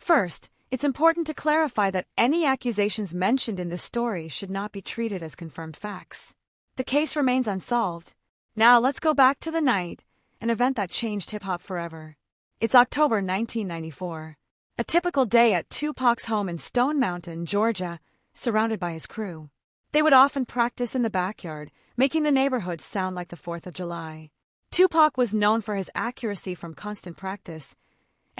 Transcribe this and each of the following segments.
First, it's important to clarify that any accusations mentioned in this story should not be treated as confirmed facts. The case remains unsolved. Now let's go back to the night, an event that changed hip-hop forever. It's October 1994. A typical day at Tupac's home in Stone Mountain, Georgia, surrounded by his crew. They would often practice in the backyard, making the neighborhood sound like the 4th of July. Tupac was known for his accuracy from constant practice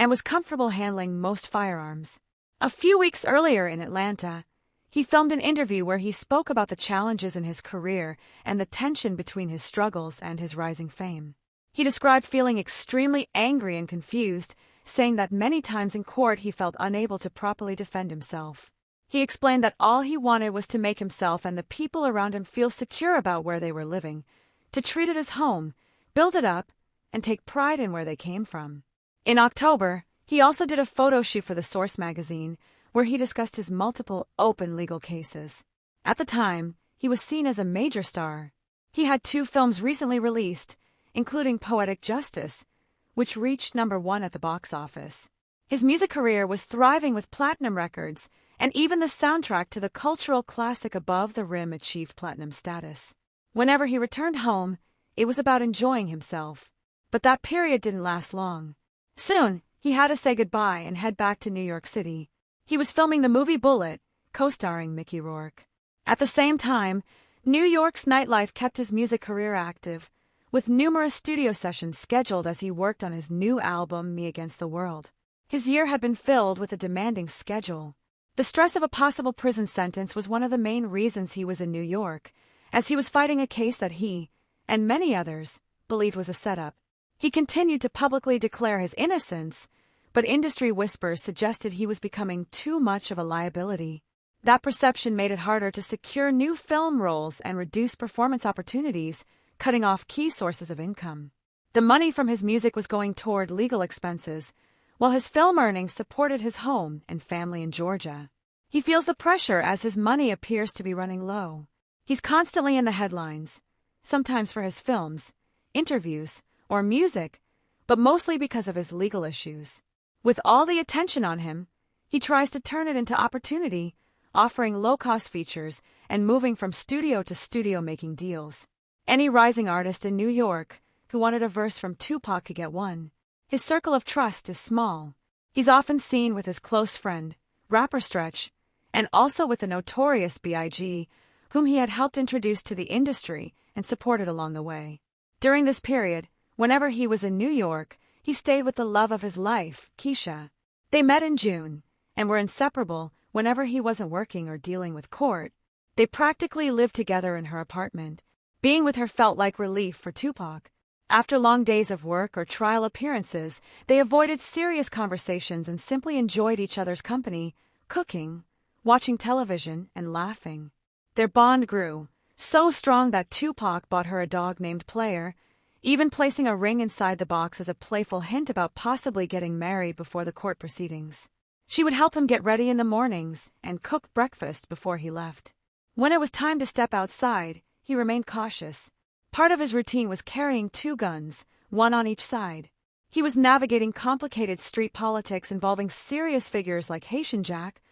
and was comfortable handling most firearms. A few weeks earlier in Atlanta, he filmed an interview where he spoke about the challenges in his career and the tension between his struggles and his rising fame. He described feeling extremely angry and confused, saying that many times in court he felt unable to properly defend himself. He explained that all he wanted was to make himself and the people around him feel secure about where they were living, to treat it as home, build it up, and take pride in where they came from. In October, he also did a photo shoot for the Source magazine, where he discussed his multiple open legal cases. At the time, he was seen as a major star. He had 2 films recently released, including Poetic Justice, which reached #1 at the box office. His music career was thriving with platinum records, and even the soundtrack to the cultural classic Above the Rim achieved platinum status. Whenever he returned home, it was about enjoying himself. But that period didn't last long. Soon, he had to say goodbye and head back to New York City. He was filming the movie Bullet, co-starring Mickey Rourke. At the same time, New York's nightlife kept his music career active, with numerous studio sessions scheduled as he worked on his new album, Me Against the World. His year had been filled with a demanding schedule. The stress of a possible prison sentence was one of the main reasons he was in New York, as he was fighting a case that he, and many others, believed was a setup. He continued to publicly declare his innocence, but industry whispers suggested he was becoming too much of a liability. That perception made it harder to secure new film roles and reduce performance opportunities, cutting off key sources of income. The money from his music was going toward legal expenses, while his film earnings supported his home and family in Georgia. He feels the pressure as his money appears to be running low. He's constantly in the headlines, sometimes for his films, interviews, or music, but mostly because of his legal issues. With all the attention on him, he tries to turn it into opportunity, offering low-cost features and moving from studio to studio making deals. Any rising artist in New York who wanted a verse from Tupac could get one. His circle of trust is small. He's often seen with his close friend, rapper Stretch, and also with the notorious B.I.G., whom he had helped introduce to the industry and supported along the way. During this period, whenever he was in New York, he stayed with the love of his life, Keisha. They met in June and were inseparable whenever he wasn't working or dealing with court. They practically lived together in her apartment. Being with her felt like relief for Tupac. After long days of work or trial appearances, they avoided serious conversations and simply enjoyed each other's company, cooking, watching television, and laughing. Their bond grew, so strong that Tupac bought her a dog named Player, even placing a ring inside the box as a playful hint about possibly getting married before the court proceedings. She would help him get ready in the mornings and cook breakfast before he left. When it was time to step outside, he remained cautious. Part of his routine was carrying 2 guns, one on each side. He was navigating complicated street politics involving serious figures like Haitian Jack,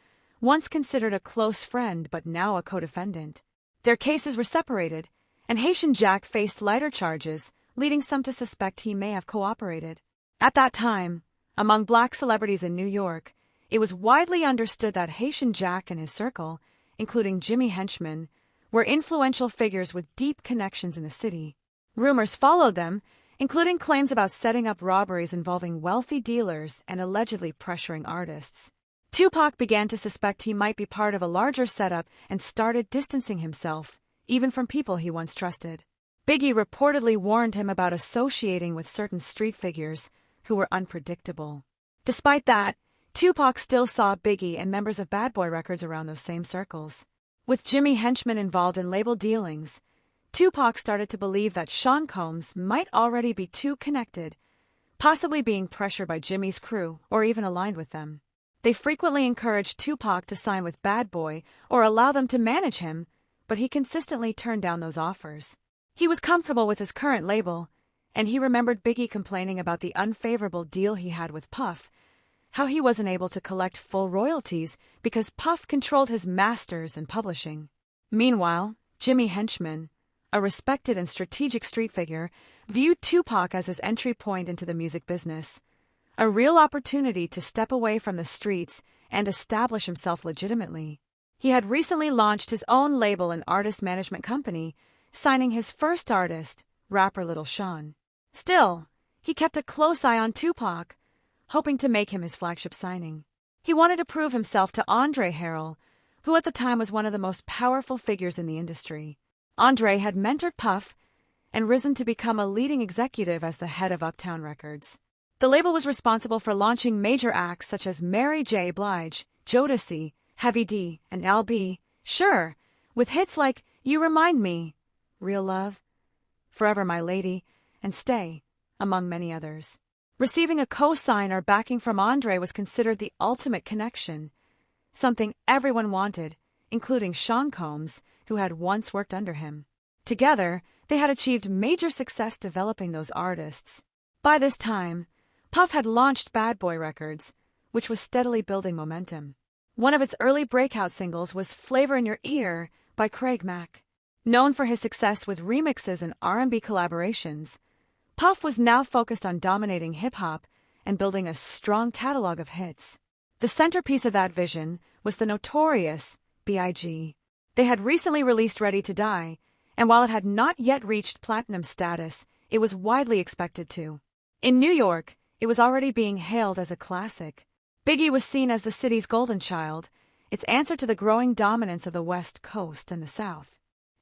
once considered a close friend but now a co-defendant. Their cases were separated, and Haitian Jack faced lighter charges, leading some to suspect he may have cooperated. At that time, among black celebrities in New York, it was widely understood that Haitian Jack and his circle, including Jimmy Henchman, were influential figures with deep connections in the city. Rumors followed them, including claims about setting up robberies involving wealthy dealers and allegedly pressuring artists. Tupac began to suspect he might be part of a larger setup and started distancing himself, even from people he once trusted. Biggie reportedly warned him about associating with certain street figures who were unpredictable. Despite that, Tupac still saw Biggie and members of Bad Boy Records around those same circles. With Jimmy Henchman involved in label dealings, Tupac started to believe that Sean Combs might already be too connected, possibly being pressured by Jimmy's crew or even aligned with them. They frequently encouraged Tupac to sign with Bad Boy or allow them to manage him, but he consistently turned down those offers. He was comfortable with his current label, and he remembered Biggie complaining about the unfavorable deal he had with Puff, how he wasn't able to collect full royalties because Puff controlled his masters and publishing. Meanwhile, Jimmy Henchman, a respected and strategic street figure, viewed Tupac as his entry point into the music business, a real opportunity to step away from the streets and establish himself legitimately. He had recently launched his own label and artist management company, signing his first artist, rapper Lil Sean. Still, he kept a close eye on Tupac, hoping to make him his flagship signing. He wanted to prove himself to Andre Harrell, who at the time was one of the most powerful figures in the industry. Andre had mentored Puff and risen to become a leading executive as the head of Uptown Records. The label was responsible for launching major acts such as Mary J. Blige, Jodeci, Heavy D, and L.B. Sure, with hits like You Remind Me, Real Love, Forever My Lady, and Stay, among many others. Receiving a co-sign or backing from Andre was considered the ultimate connection, something everyone wanted, including Sean Combs, who had once worked under him. Together, they had achieved major success developing those artists. By this time, Puff had launched Bad Boy Records, which was steadily building momentum. One of its early breakout singles was Flavor in Your Ear by Craig Mack. Known for his success with remixes and R&B collaborations, Puff was now focused on dominating hip-hop and building a strong catalog of hits. The centerpiece of that vision was the notorious B.I.G. They had recently released Ready to Die, and while it had not yet reached platinum status, it was widely expected to. In New York, it was already being hailed as a classic. Biggie was seen as the city's golden child, its answer to the growing dominance of the West Coast and the South.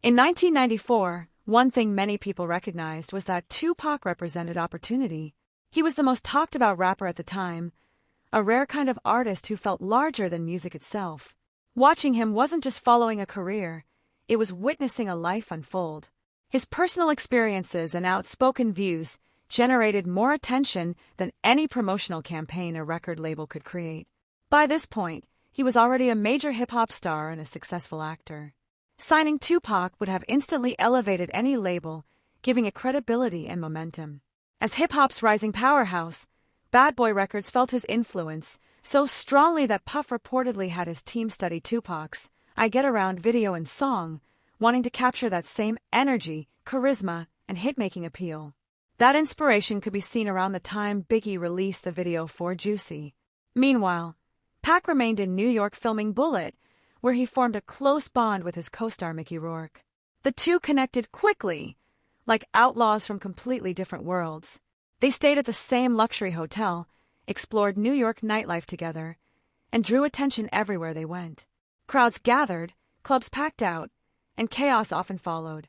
In 1994, one thing many people recognized was that Tupac represented opportunity. He was the most talked-about rapper at the time, a rare kind of artist who felt larger than music itself. Watching him wasn't just following a career, it was witnessing a life unfold. His personal experiences and outspoken views generated more attention than any promotional campaign a record label could create. By this point, he was already a major hip-hop star and a successful actor. Signing Tupac would have instantly elevated any label, giving it credibility and momentum. As hip-hop's rising powerhouse, Bad Boy Records felt his influence so strongly that Puff reportedly had his team study Tupac's I Get Around video and song, wanting to capture that same energy, charisma, and hit-making appeal. That inspiration could be seen around the time Biggie released the video for Juicy. Meanwhile, Pac remained in New York filming Bullet, where he formed a close bond with his co-star Mickey Rourke. The two connected quickly, like outlaws from completely different worlds. They stayed at the same luxury hotel, explored New York nightlife together, and drew attention everywhere they went. Crowds gathered, clubs packed out, and chaos often followed.